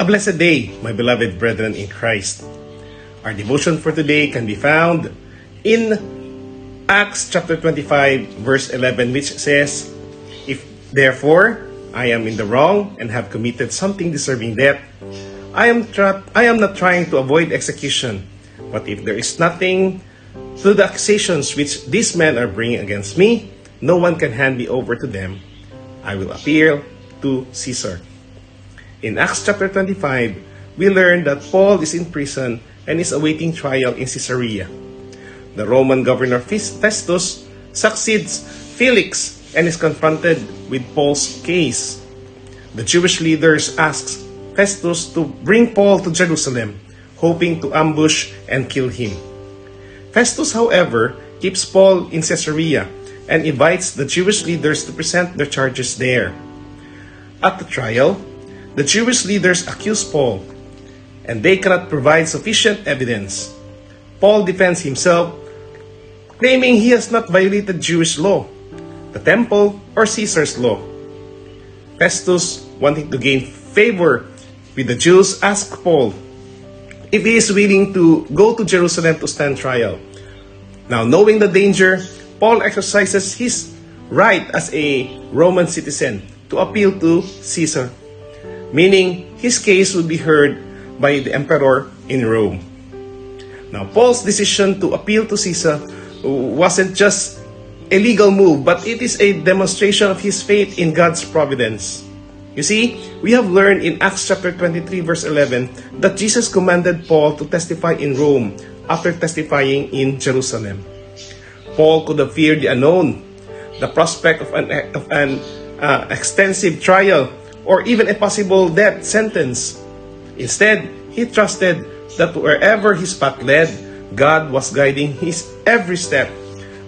A blessed day, my beloved brethren in Christ. Our devotion for today can be found in Acts chapter 25, verse 11, which says, "If therefore I am in the wrong and have committed something deserving death, I am not trying to avoid execution, but if there is nothing to the accusations which these men are bringing against me, no one can hand me over to them. I will appeal to Caesar." In Acts chapter 25, we learn that Paul is in prison and is awaiting trial in Caesarea. The Roman governor Festus succeeds Felix and is confronted with Paul's case. The Jewish leaders ask Festus to bring Paul to Jerusalem, hoping to ambush and kill him. Festus, however, keeps Paul in Caesarea and invites the Jewish leaders to present their charges there. At the trial, the Jewish leaders accuse Paul, and they cannot provide sufficient evidence. Paul defends himself, claiming he has not violated Jewish law, the temple, or Caesar's law. Festus, wanting to gain favor with the Jews, asked Paul if he is willing to go to Jerusalem to stand trial. Now, knowing the danger, Paul exercises his right as a Roman citizen to appeal to Caesar, meaning his case would be heard by the emperor in Rome. Now, Paul's decision to appeal to Caesar wasn't just a legal move, but it is a demonstration of his faith in God's providence. You see, we have learned in Acts chapter 23, verse 11, that Jesus commanded Paul to testify in Rome after testifying in Jerusalem. Paul could have feared the unknown, the prospect of an extensive trial, or even a possible death sentence. Instead, he trusted that wherever his path led, God was guiding his every step,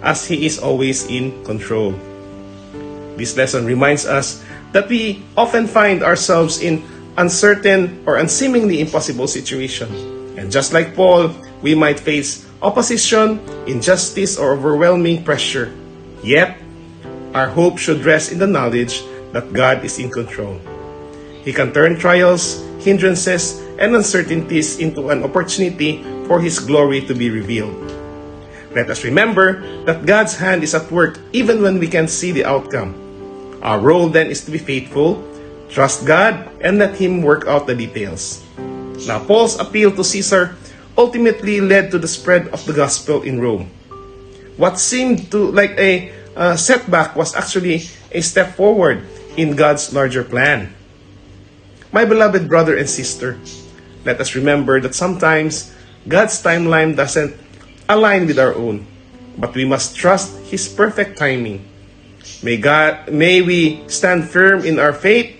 as he is always in control. This lesson reminds us that we often find ourselves in uncertain or unseemingly impossible situations. And just like Paul, we might face opposition, injustice, or overwhelming pressure. Yet, our hope should rest in the knowledge that God is in control. He can turn trials, hindrances, and uncertainties into an opportunity for His glory to be revealed. Let us remember that God's hand is at work even when we can't see the outcome. Our role then is to be faithful, trust God, and let Him work out the details. Now, Paul's appeal to Caesar ultimately led to the spread of the gospel in Rome. What seemed to like a setback was actually a step forward in God's larger plan. My beloved brother and sister, let us remember that sometimes God's timeline doesn't align with our own, but we must trust His perfect timing. May we stand firm in our faith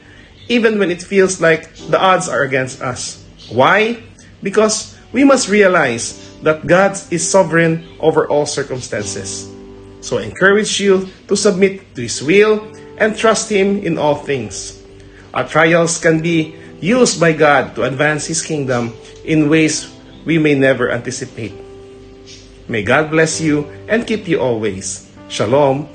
even when it feels like the odds are against us. Why? Because we must realize that God is sovereign over all circumstances. So I encourage you to submit to His will and trust Him in all things. Our trials can be used by God to advance His kingdom in ways we may never anticipate. May God bless you and keep you always. Shalom